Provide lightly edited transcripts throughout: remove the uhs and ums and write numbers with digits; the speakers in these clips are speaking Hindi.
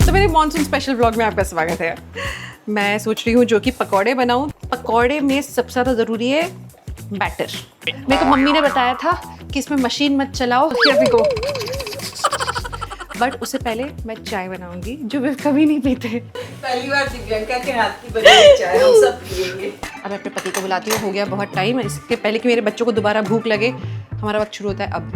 तो मेरे मॉनसून स्पेशल व्लॉग में आपका स्वागत है। मैं सोच रही हूँ जो कि पकौड़े बनाऊँ। पकौड़े में सबसे ज़्यादा ज़रूरी है बैटर। मेरे को मम्मी ने बताया था कि इसमें मशीन मत चलाओ या फिर को, बट उससे पहले मैं चाय बनाऊंगी जो वे कभी नहीं पीते। पहली बार दिव्यांका के हाथ की बनी हुई चाय हम सब पिएंगे। अब मैं अपने पति को बुलाती हूँ, हो गया बहुत टाइम। इसके पहले कि मेरे बच्चों को दोबारा भूख लगे, हमारा वक्त शुरू होता है अब।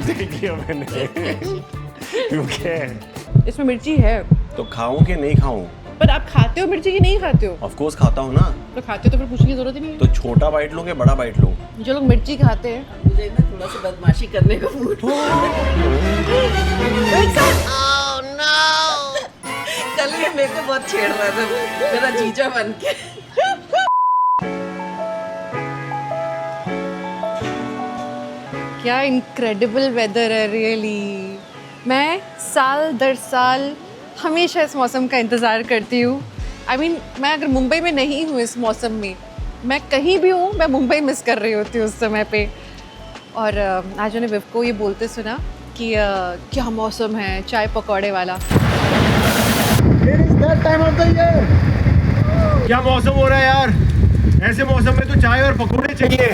देख लिया मैंने क्योंकि इसमें मिर्ची है तो खाऊं कि नहीं खाऊं? पर आप खाते हो मिर्ची कि नहीं खाते हो? ऑफ कोर्स खाता हूं ना। तो खाते हो तो फिर पूछने की जरूरत ही नहीं तो छोटा बाइट लूं कि बड़ा बाइट लूं? है। जो लोग मिर्ची खाते हैं मुझे ना थोड़ा सा बदमाशी करने का मूड। कल ये मेरे को बहुत छेड़ रहा था, मेरा जीजा बन के। क्या इनक्रेडिबल वेदर है रियली। मैं साल दर साल हमेशा इस मौसम का इंतज़ार करती हूँ। I mean, मैं अगर मुंबई में नहीं हूँ इस मौसम में, मैं कहीं भी हूँ, मैं मुंबई मिस कर रही होती हूँ उस समय पे। और आज मैंने विव को ये बोलते सुना कि क्या मौसम है चाय पकौड़े वाला। क्या मौसम हो रहा है यार, ऐसे मौसम में तो चाय और पकौड़े चाहिए।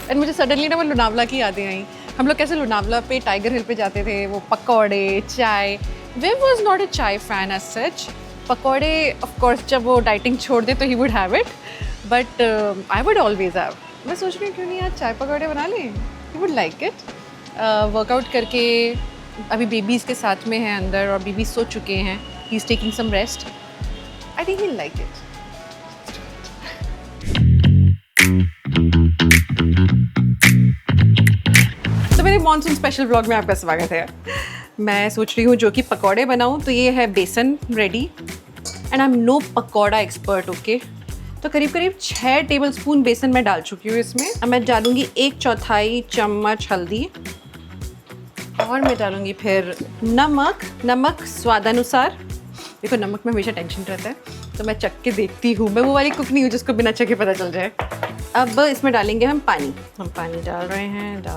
एंड मुझे सडनली ना वो लोनावला की यादें आई। हम लोग कैसे लोनावला पे टाइगर हिल पे जाते थे, वो पकौड़े चाय। विव वॉज नॉट अ चाय फैन एज सच। पकौड़े ऑफ कोर्स जब वो डाइटिंग छोड़ दे तो he would have it, but I would always have. मैं सोच रही हूँ क्यों नहीं आज चाय पकौड़े बना लें, he would like it. Workout करके अभी बेबीज़ के साथ में है अंदर और बेबी सो चुके हैं, he is taking some rest. I think he like it. तो मेरे मॉनसून स्पेशल व्लॉग में आपका स्वागत है। मैं सोच रही हूँ जो कि पकौड़े बनाऊँ, तो ये है besan ready and I am no pakora expert. Okay, तो करीब करीब 6 टेबलस्पून बेसन मैं डाल चुकी हूँ इसमें। अब मैं डालूँगी 1/4 चम्मच हल्दी और मैं डालूँगी फिर नमक स्वादानुसार। देखो नमक में हमेशा टेंशन रहता है तो मैं चख के देखती हूँ। मैं वो वाली कुक नहीं हूँ जिसको बिना चखे पता चल जाए। अब इसमें डालेंगे हम पानी डाल रहे हैं। तो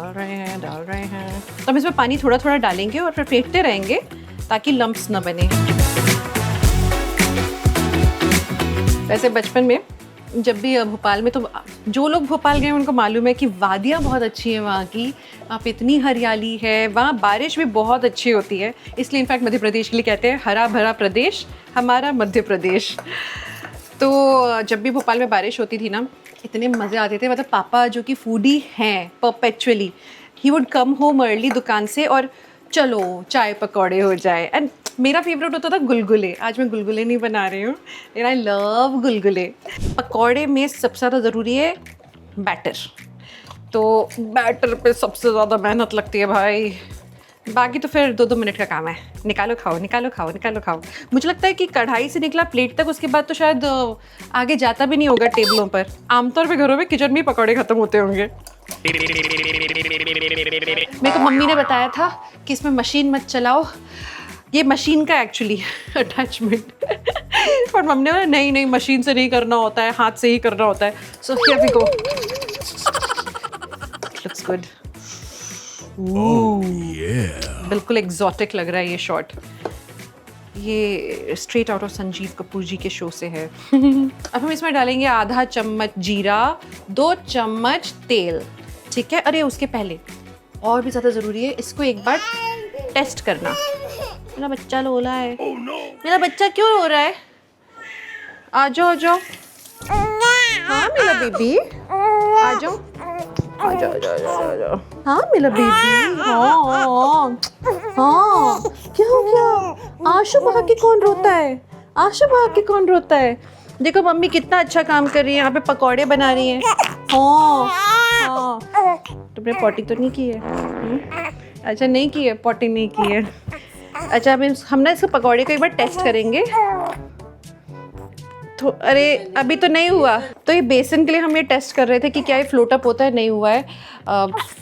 हम इसमें पानी थोड़ा थोड़ा डालेंगे और फिर फेंटते रहेंगे ताकि लम्प्स ना बने। वैसे बचपन में जब भी भोपाल में, तो जो लोग भोपाल गए उनको मालूम है कि वादियाँ बहुत अच्छी हैं वहाँ की। वहाँ पे इतनी हरियाली है, वहाँ बारिश भी बहुत अच्छी होती है। इसलिए इनफैक्ट मध्य प्रदेश के लिए कहते हैं हरा भरा प्रदेश हमारा मध्य प्रदेश। तो जब भी भोपाल में बारिश होती थी ना, इतने मज़े आते थे। मतलब पापा जो कि फूडी हैं perpetually, he would come home early दुकान से और चलो चाय पकौड़े हो जाए। एंड मेरा फेवरेट होता था गुलगुले। आज मैं गुलगुले नहीं बना रही हूँ, लेकिन आई लव गुलगुले। पकौड़े में सबसे ज़्यादा ज़रूरी है बैटर। तो बैटर पे सबसे ज़्यादा मेहनत लगती है भाई, बाकी तो फिर 2-2 मिनट का काम है। निकालो खाओ। मुझे लगता है कि कढ़ाई से निकला प्लेट तक, उसके बाद तो शायद आगे जाता भी नहीं होगा टेबलों पर। आमतौर पे घरों में किचन में पकौड़े ख़त्म होते होंगे। मेरे को मम्मी ने बताया था कि इसमें मशीन मत चलाओ, ये मशीन का एक्चुअली अटैचमेंट। पर मम्मी ने बोला नहीं मशीन से नहीं करना होता है, हाथ से ही करना होता है। So here we go. Looks good. बिल्कुल एग्जॉटिक लग रहा है ये शॉट। ये straight out of Sanjeev Kapoor ji के शो से है। अब हम इसमें डालेंगे आधा चम्मच जीरा, 2 चम्मच तेल। ठीक है, अरे उसके पहले और भी ज़्यादा ज़रूरी है इसको एक बार टेस्ट करना। मेरा बच्चा लोला है। मेरा बच्चा क्यों रो रहा है? आ जाओ। हाँ मेरा बेबी, आ जाओ। हाँ मेरा बेबी। हाँ क्या आशु बहा के कौन रोता है? देखो मम्मी कितना अच्छा काम कर रही है, यहाँ पे पकौड़े बना रही हैं। हाँ तुमने पॉटी तो नहीं की है? अच्छा नहीं की है, पॉटी नहीं की है। अच्छा हम ना इसको पकौड़े को एक बार टेस्ट करेंगे। तो अरे अभी तो नहीं हुआ। तो ये बेसन के लिए हम ये टेस्ट कर रहे थे कि क्या ये फ्लोट अप होता है, नहीं हुआ है।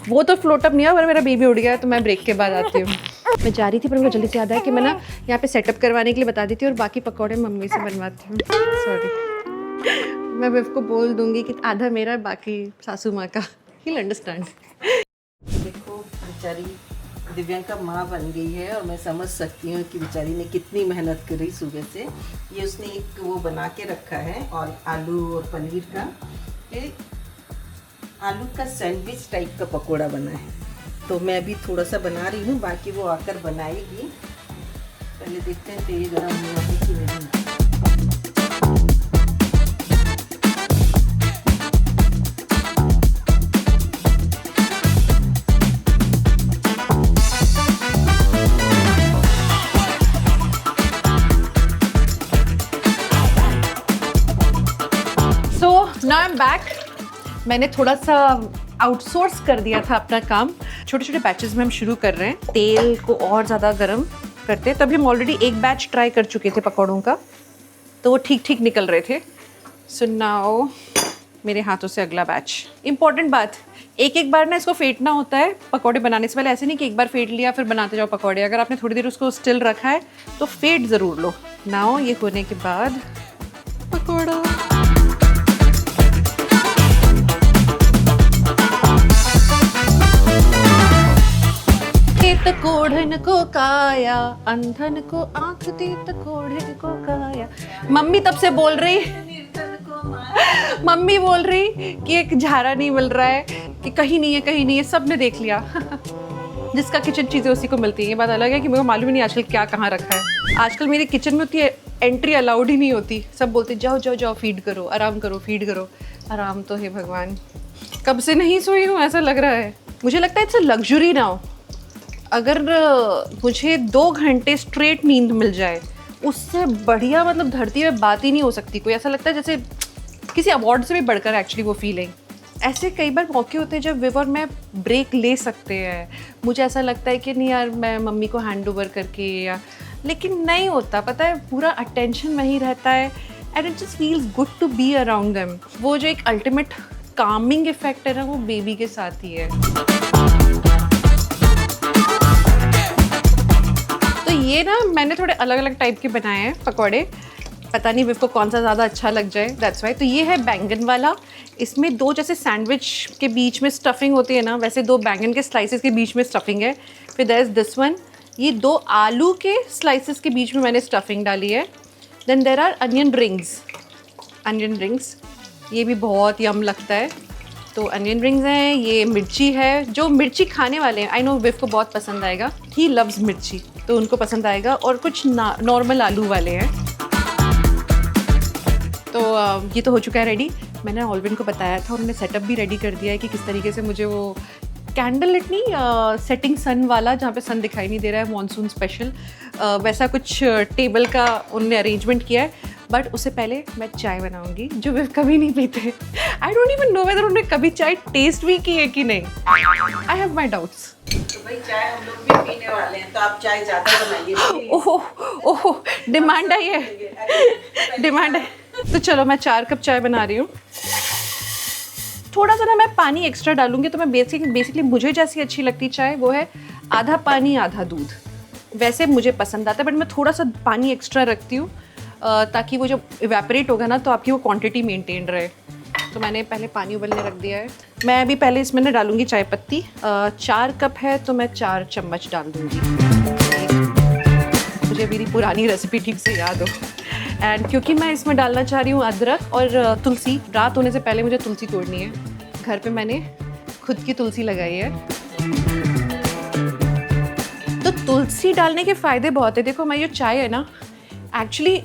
वो तो फ्लोट अप नहीं हुआ, पर मेरा बेबी उड़ गया है, तो मैं ब्रेक के बाद आती हूँ। मैं जा रही थी पर मुझे जल्दी से याद आया कि मैं ना यहाँ पे सेटअप करवाने के लिए बता देती हूँ और बाकी पकौड़े मम्मी से बनवाती हूँ। सॉरी, मैं विव को बोल दूँगी कि आधा मेरा बाकी सासू माँ का। he'll understand. देखो बेचारी दिव्यांका माँ बन गई है और मैं समझ सकती हूँ कि बेचारी ने कितनी मेहनत करी सुबह से। ये उसने एक वो बना के रखा है और आलू और पनीर का, ये आलू का सैंडविच टाइप का पकोड़ा बना है। तो मैं भी थोड़ा सा बना रही हूँ, बाकी वो आकर बनाएगी। पहले देखते हैं तेल गरम हुआ है कि नहीं। Now I'm back. मैंने थोड़ा सा आउटसोर्स कर दिया था अपना काम। छोटे छोटे बैचेस में हम शुरू कर रहे हैं, तेल को और ज़्यादा गर्म करते हैं। तभी हम ऑलरेडी एक बैच ट्राई कर चुके थे पकौड़ों का, तो वो ठीक ठीक निकल रहे थे। सो नाउ मेरे हाथों से अगला बैच। इम्पॉर्टेंट बात, एक एक बार ना इसको फेंटना होता है पकौड़े बनाने से पहले। ऐसे नहीं कि एक बार फेंट लिया फिर बनाते जाओ पकौड़े। अगर आपने थोड़ी देर उसको स्टिल रखा है तो फेंट ज़रूर लो। नाउ ये होने के बाद पकौड़ा देत कोढ़न को काया, अंधन को आंख देत कोढ़न को काया। मम्मी तब से बोल रही कि एक झारा नहीं मिल रहा है, कि कहीं नहीं है कहीं नहीं है। सब ने देख लिया। जिसका किचन चीज़ें उसी को मिलती हैं। ये बात अलग है कि मेरे को मालूम ही नहीं आजकल क्या कहाँ रखा है। आजकल मेरे किचन में उतनी एंट्री अलाउड ही नहीं होती। सब बोलते जाओ जाओ जाओ फीड करो, आराम करो, फीड करो। आराम तो है भगवान, कब से नहीं सोई हूँ ऐसा लग रहा है। मुझे लगता है इट्स अ लग्जरी नाउ। अगर मुझे 2 घंटे स्ट्रेट नींद मिल जाए, उससे बढ़िया मतलब धरती में बात ही नहीं हो सकती कोई। ऐसा लगता है जैसे किसी अवार्ड से भी बढ़कर एक्चुअली वो फीलिंग। ऐसे कई बार मौके होते हैं जब विव और मैं ब्रेक ले सकते हैं। मुझे ऐसा लगता है कि नहीं यार मैं मम्मी को हैंड ओवर करके, या लेकिन नहीं होता। पता है पूरा अटेंशन वहीं रहता है and it just feels good to be around them. वो जो एक अल्टीमेट कामिंग इफेक्ट है ना, वो बेबी के साथ ही है। तो ये ना मैंने थोड़े अलग अलग टाइप के बनाए हैं पकौड़े। पता नहीं विव को कौन सा ज़्यादा अच्छा लग जाए, दैट्स वाई। तो ये है बैंगन वाला। इसमें 2 जैसे सैंडविच के बीच में स्टफिंग होती है ना, वैसे 2 बैंगन के स्लाइसेस के बीच में स्टफिंग है। फिर देयर इज दिस वन, ये 2 आलू के स्लाइसेस के बीच में मैंने स्टफिंग डाली है। Then there are onion rings, ये भी बहुत यम लगता है। तो अनियन रिंग्स हैं, ये मिर्ची है। जो मिर्ची खाने वाले हैं, आई नो विव को बहुत पसंद आएगा, ही लव्स मिर्ची, तो उनको पसंद आएगा। और कुछ नॉर्मल आलू वाले हैं। तो ये तो हो चुका है रेडी। मैंने ऑलविन को बताया था, उन्होंने सेटअप भी रेडी कर दिया है कि किस तरीके से मुझे वो कैंडल लिट नहीं, सेटिंग सन वाला, जहाँ पे सन दिखाई नहीं दे रहा है, मॉनसून स्पेशल, वैसा कुछ टेबल का उन्होंने अरेंजमेंट किया है। बट उससे पहले मैं चाय बनाऊंगी, जो वे कभी नहीं पीते। I don't even know whether उन्होंने कभी चाय टेस्ट भी की है कि नहीं। I have my doubts. तो भाई चाय हम लोग भी पीने वाले हैं, तो आप चाय ज़्यादा बनाइए। ओहो डिमांड आई है, डिमांड है। तो चलो मैं 4 कप चाय बना रही हूँ। थोड़ा सा ना मैं पानी एक्स्ट्रा डालूंगी। तो मैं बेसिकली मुझे जैसी अच्छी लगती चाय वो है आधा पानी आधा दूध। वैसे मुझे पसंद आता है, बट मैं थोड़ा सा पानी एक्स्ट्रा रखती हूँ ताकि वो जब इवेपोरेट होगा ना तो आपकी वो क्वांटिटी मेंटेन रहे। तो मैंने पहले पानी उबलने रख दिया है। मैं अभी पहले इसमें ना डालूंगी चाय पत्ती। 4 कप है तो मैं 4 चम्मच डाल दूँगी। मुझे मेरी पुरानी रेसिपी ठीक से याद हो। एंड क्योंकि मैं इसमें डालना चाह रही हूँ अदरक और तुलसी। रात होने से पहले मुझे तुलसी तोड़नी है। घर पे मैंने खुद की तुलसी लगाई है। तो तुलसी डालने के फ़ायदे बहुत है। देखो मैं ये चाय है ना, एक्चुअली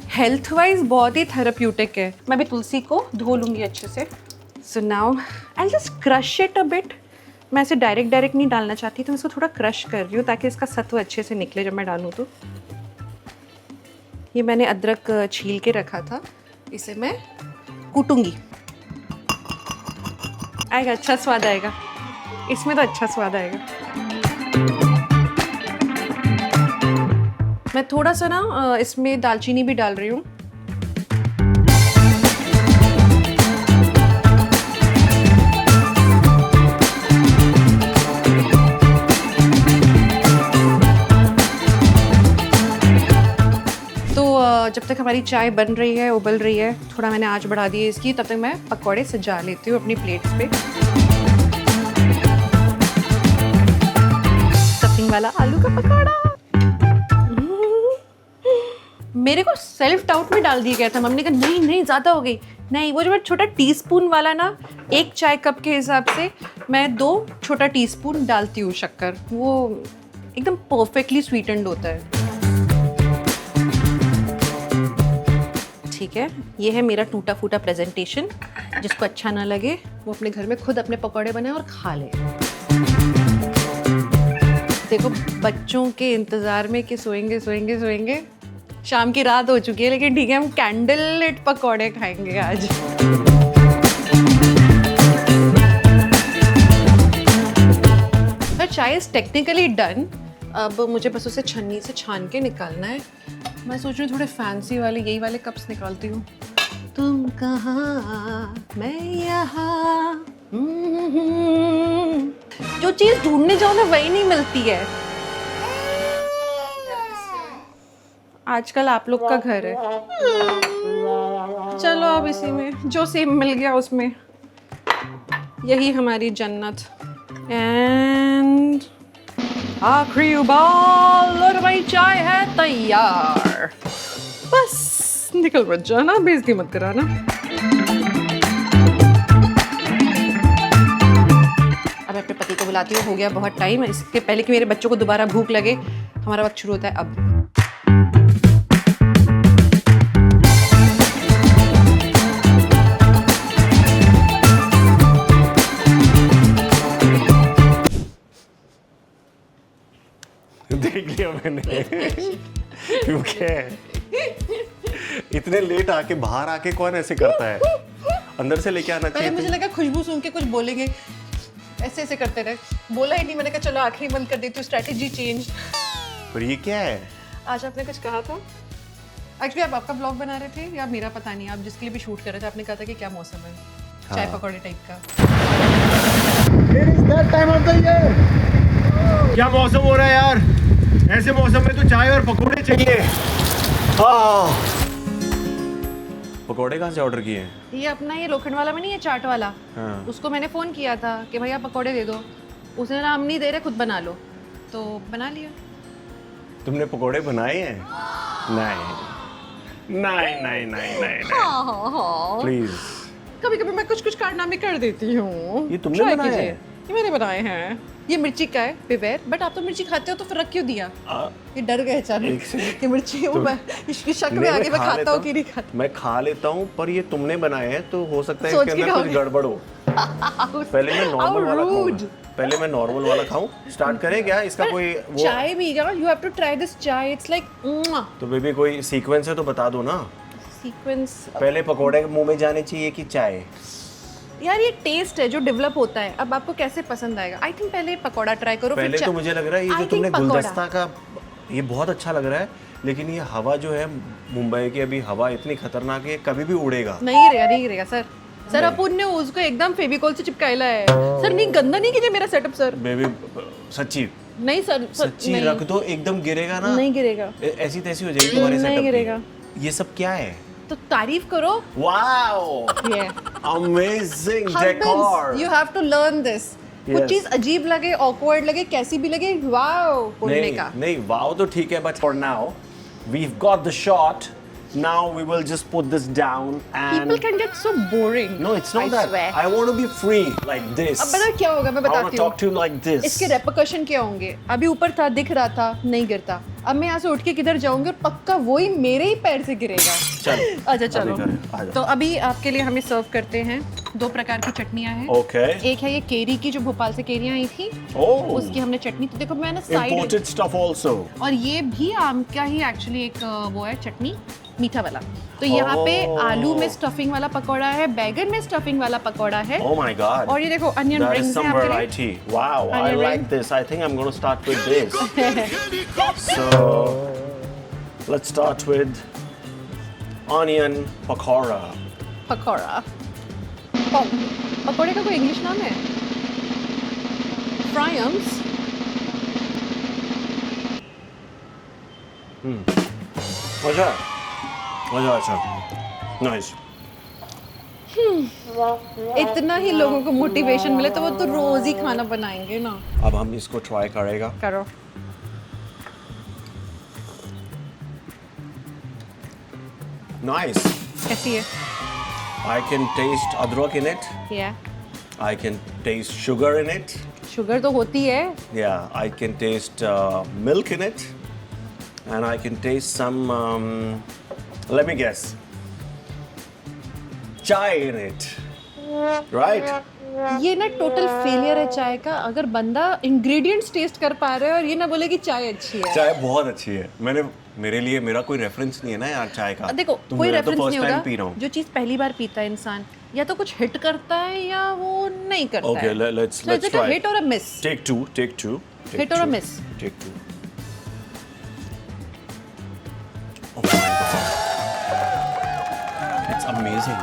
हेल्थ वाइज बहुत ही थेराप्यूटिक है। मैं भी तुलसी को धो लूँगी अच्छे से। So now I just crush it a bit. मैं इसे डायरेक्ट नहीं डालना चाहती, तो मैं इसको थोड़ा क्रश कर रही हूँ ताकि इसका सत्व अच्छे से निकले जब मैं डालूँ तो। ये मैंने अदरक छील के रखा था, इसे मैं कूटूंगी। आएगा, अच्छा स्वाद आएगा इसमें, तो अच्छा स्वाद आएगा। मैं थोड़ा सा ना इसमें दालचीनी भी डाल रही हूँ। जब तक हमारी चाय बन रही है, उबल रही है, थोड़ा मैंने आंच बढ़ा दी है इसकी, तब तक मैं पकौड़े सजा लेती हूँ अपनी प्लेट्स पे। वाला आलू का पकौड़ा। मेरे को सेल्फ डाउट में डाल दिया गया था, मम्मी ने कहा नहीं नहीं ज़्यादा हो गई। नहीं, वो जो मैं छोटा टीस्पून वाला ना, 1 चाय कप के हिसाब से मैं 2 छोटा टीस्पून डालती हूँ शक्कर, वो एकदम परफेक्टली स्वीटेंड होता है। ठीक है, ये है मेरा टूटा फूटा प्रेजेंटेशन। जिसको अच्छा ना लगे वो अपने घर में खुद अपने पकौड़े बनाए और खा ले। देखो, बच्चों के इंतज़ार में कि सोएंगे सोएंगे सोएंगे, शाम की रात हो चुकी है, लेकिन ठीक है, हम कैंडल लिट पकौड़े खाएंगे आज। चाय इज टेक्निकली डन। अब मुझे बस उसे छन्नी से छान के निकालना है। मैं सोच रही हूँ थोड़े फैंसी वाले, यही वाले कप्स निकालती हूँ। तुम कहाँ मैं यहाँ, जो चीज़ ढूंढने जाओ ना वही नहीं मिलती है। आजकल आप लोग का घर है, चलो अब इसी में जो सेम मिल गया उसमें, यही हमारी जन्नत। एंड आखिरी उबाल और भाई चाय है तैयार। बस निकल मत जाना, बेइज्जती मत कराना। अब अपने पति को बुलाती हूँ, हो गया बहुत टाइम। इसके पहले कि मेरे बच्चों को दोबारा भूख लगे, हमारा वक्त शुरू होता है अब। देख लिया मैंने क्योंकि इतने लेट आके बाहर आके कौन ऐसे करता है, अंदर से लेके आना चाहिए। मुझे लगा खुशबू सूंघ के कुछ बोलेंगे, ऐसे ऐसे करते रहे, बोला ही नहीं। मैंने कहा चलो आखिरी बंद कर देती हूँ, स्ट्रेटेजी चेंज। पर ये क्या है? आज आपने कुछ कहा था एक्चुअली, आप आपका ब्लॉग बना रहे थे या मेरा पता नहीं, आप जिसके लिए भी शूट कर रहे थे, आपने कहा था कि क्या मौसम है, चाय पकौड़े टाइप का। It is that time of the year. क्या मौसम हो रहा है यार, ऐसे मौसम में तो चाय और पकौड़े चाहिए। पकौड़े कहाँ से ऑर्डर किए हैं? ये अपना ये लोखंड वाला में नहीं है, चाट वाला। हाँ। उसको मैंने फ़ोन किया था कि भैया पकौड़े दे दो, उसने ना हम नहीं दे रहे, खुद बना लो, तो बना लिया। तुमने पकौड़े बनाए हैं? नहीं नहीं नहीं नहीं नहीं हाँ हाँ हाँ, प्लीज। कभी कभी मैं कुछ कुछ कारनामे कर देती हूँ। ये तुमने Try बनाए कीजिए। हैं? ये मैंने बनाए हैं। ये मिर्ची का है, बिवेर, बट आप तो मिर्ची खाते हो तो फिर रख क्यों दिया? ये डर गए अचानक कि मिर्ची वो इसकी शक में आगे मैं खाता हूँ कि नहीं खाता। मैं खा लेता हूँ, पर ये तुमने बनाए हैं तो हो सकता है सोच इसके के अंदर कुछ खाओगे। गड़बड़ हो। पहले मैं नॉर्मल वाला खाऊं। पहले मैं नॉर्मल वाला खाऊं। स्टार्ट करें क्या इसका कोई वो? चाय भी यार, you have to try this chai, it's like तो बेबी कोई सीक्वेंस है तो बता दो ना। सीक्वेंस पहले पकोड़े मुंह में जाने चाहिए कि चाय? यार, ये टेस्ट है जो डेवलप होता है, अब आपको कैसे पसंद आएगा। आई थिंक पहले पकौड़ा ट्राई करो। पहले फिर तो मुझे लग रहा है ये I जो think तुमने पकौड़ा। गुलदस्ता का, ये बहुत अच्छा लग रहा है, लेकिन ये हवा जो है मुंबई की अभी हवा इतनी खतरनाक है, कभी भी उड़ेगा। नहीं रहेगा सर अपन ने उसको एकदम फेविकॉल से चिपकायला है सर। नहीं, गंदा नहीं कीजिए मेरा सेटअप सर। बेबी सच्ची नहीं सर, सच्ची नहीं, रख दो, एकदम गिरेगा ना? नहीं गिरेगा, ऐसी तैसी हो जाएगी तुम्हारे नहीं सेटअप गिरेगा। ये सब क्या है? तो तारीफ करो। वाओ, ये amazing decor. You have to learn this. कुछ Yes. चीज अजीब लगे, ऑकवर्ड लगे, कैसी भी लगे, वाओ बोलने का। नहीं वाओ तो ठीक है, but for now we've got the shot. Now we will just put this down and People can get so boring. no, it's not I that. swear. I want to be free like this. अब पता क्या होगा, मैं I want बताती to हूँ talk to you like this. इसके रेपरकशन क्या होंगे। अभी ऊपर था, दिख रहा था, नहीं गिरता। अब मैं यहाँ से उठ के किधर जाऊंगी और पक्का वही मेरे ही पैर से गिरेगा। चल अच्छा चलो, अभी करें, आ जाओ। तो अभी आपके लिए हमें सर्व करते हैं 2 प्रकार की चटनियाँ हैं। Okay. एक है ये केरी की, जो भोपाल से केरियाँ आई थी, Oh. उसकी हमने चटनी, तो देखो मैंने साइड। Imported stuff also. और ये भी आम का ही एक्चुअली एक वो है चटनी, मीठा वाला। तो यहाँ पे Oh. आलू में स्टफिंग वाला पकौड़ा है, बैगन में स्टफिंग वाला पकौड़ा है। Oh my God. और ये देखो अनियन That is रिंग्स हैं some आपके लिए। variety. Wow, I Onion like ring. this. I think I'm going to start with this. So, let's start with onion pakora. Pakora. पकौड़े का कोई इंग्लिश नाम है? फ्रायम्स। अच्छा. Nice. इतना ही लोगों को मोटिवेशन मिले तो वो तो रोज ही खाना बनाएंगे ना। अब हम इसको ट्राई करेगा. करो। Nice. कैसी है? I can taste adrak in it. Yeah. I can taste sugar in it. Sugar तो होती है. Yeah, I can taste milk in it. And I can taste some, let me guess, chai in it. Right? ये ना टोटल फेलियर है चाय का. अगर बंदा इंग्रेडिएंट्स टेस्ट कर पा रहा है और ये ना बोले कि चाय अच्छी है. चाय बहुत अच्छी है. मेरा कोई रेफरेंस नहीं है ना यार चाय का. देखो तो कोई मैं तो रेफरेंस फर्स्ट नहीं टाइम पी रहा होगा. हूँ. जो चीज पहली बार पीता है इंसान या तो कुछ हिट करता है या वो नहीं करता Okay, है. let's So is it a try. hit or a miss? Take two. Hit or a miss? Take two. Oh my God. It's amazing.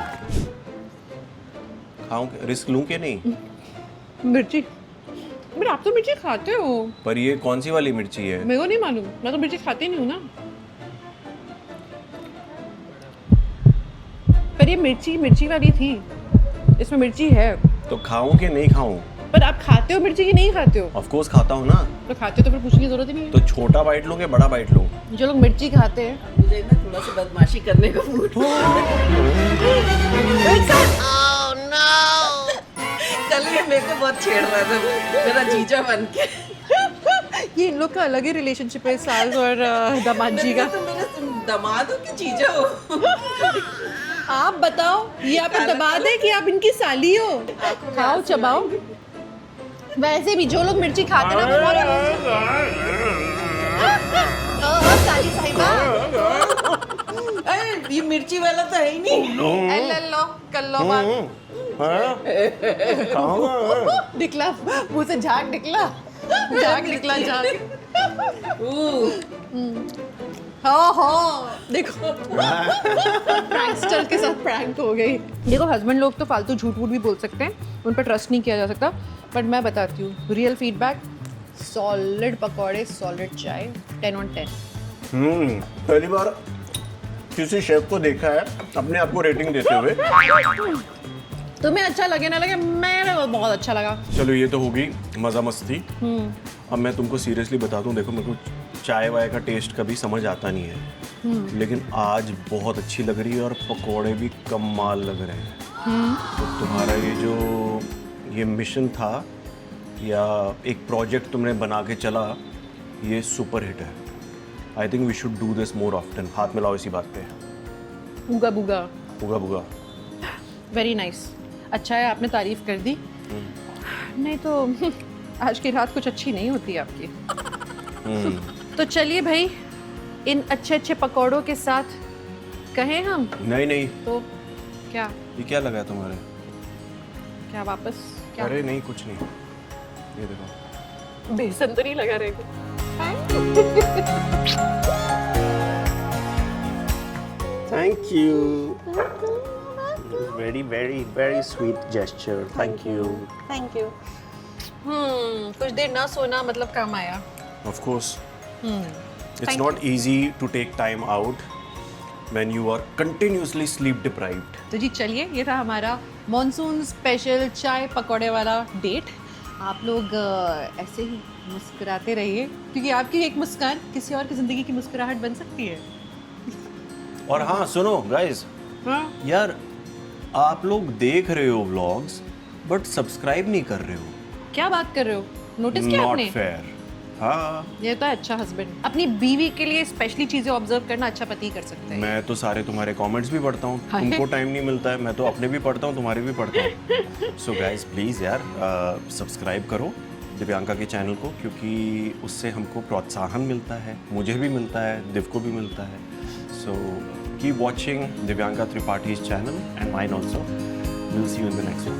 खाऊं रिस्क लूं कि नहीं? मिर्ची. बट आप तो मिर्ची खाते हो. पर ये कौन सी वाली मिर्ची है? मेरे को नहीं मालूम. मैं तो मिर्ची खाती नहीं हूँ ना. पर ये मिर्ची वाली थी. इसमें मिर्ची है. तो खाऊं कि नहीं खाऊं? पर आप खाते हो मिर्ची की नहीं खाते हो? ऑफ कोर्स खाता हूं ना. तो खाते हो तो फिर पूछने की जरूरत ही नहीं तो छोटा बाइट लूं कि बड़ा बाइट लूं? है. जो लोग मिर्ची खाते हैं मुझे ना थोड़ा सा बदमाशी करने का मूड. कल ये मेरे को बहुत छेड़ रहा था मेरा जीजा बन के. ये इन लोग का अलग ही रिलेशनशिप है सास और दामाद जी का. तो मेरे दामाद हो कि जीजा हो. आप बताओ ये आप दामाद है कि आप इनकी साली हो? खाओ चबाओ. वैसे भी जो लोग मिर्ची खाते हैं ना वो बहुत साली साहिबा. अरे ये मिर्ची वाला तो है ही नहीं. ले लो कर लो बात. निकला मुंह से झाग निकला. हाँ देखो प्रैंकस्टर के साथ प्रैंक हो गई. देखो हस्बैंड लोग तो फालतू झूठ वूठ भी बोल सकते हैं. उन पर ट्रस्ट नहीं किया जा सकता. बट मैं बताती हूँ रियल फीडबैक. सॉलिड पकौड़े सॉलिड चाय 10 on 10. पहली बार किसी शेफ को देखा है अपने आप को रेटिंग देते हुए. तुम्हें अच्छा लगे ना लगे मेरे को बहुत अच्छा लगा. चलो ये तो होगी मज़ा मस्ती. अब मैं तुमको सीरियसली बता दूं. देखो मेरे को चाय वाय का टेस्ट कभी समझ आता नहीं है. लेकिन आज बहुत अच्छी लग रही है और पकोड़े भी कमाल लग रहे हैं. तो तुम्हारा ये मिशन था या एक प्रोजेक्ट तुमने बना के चला ये सुपर हिट है. I think we should do this more often. हाथ मिलाओ इसी बात पे. उगा बुगा बुगा बुगा. Very nice. अच्छा है आपने तारीफ कर दी. नहीं तो आज की रात कुछ अच्छी नहीं होती आपकी. तो चलिए भाई इन अच्छे अच्छे पकौड़ों के साथ कहें हम. नहीं तो क्या ये क्या लगा है तुम्हारे? क्या वापस क्या? अरे नहीं कुछ नहीं. ये देखो बेसन तो नहीं लगा रहेगा. Thank you. Very, very, very sweet gesture. Thank you. Thank you. कुछ देर ना सोना मतलब काम आया. Of course. It's Thank not easy to take time out when you are continuously sleep deprived. तो जी चलिए ये था हमारा मॉनसून स्पेशल चाय पकौड़े वाला डेट. आप लोग ऐसे ही मुस्कुराते रहिए क्योंकि आपकी एक मुस्कान किसी और की ज़िंदगी की मुस्कुराहट बन सकती है. और हाँ सुनो guys, हाँ यार आप लोग देख रहे हो व्लॉग्स बट सब्सक्राइब नहीं कर रहे हो. क्या बात कर रहे हो? नोटिस किया Not आपने? fair. हाँ ये तो है अच्छा हस्बैंड. अपनी बीवी के लिए स्पेशली चीजें ऑब्जर्व करना अच्छा पति कर सकते हैं. मैं तो सारे तुम्हारे कमेंट्स भी पढ़ता हूँ. हाय. तुमको टाइम नहीं मिलता है. मैं तो अपने भी पढ़ता हूँ तुम्हारे भी पढ़ता हूँ. सो गाइस प्लीज़ यार सब्सक्राइब करो दिव्यांका के चैनल को क्योंकि उससे हमको प्रोत्साहन मिलता है. मुझे भी मिलता है, दिव को भी मिलता है. So keep watching Divyanka Tripathi's channel and mine also. Will see you in the next one.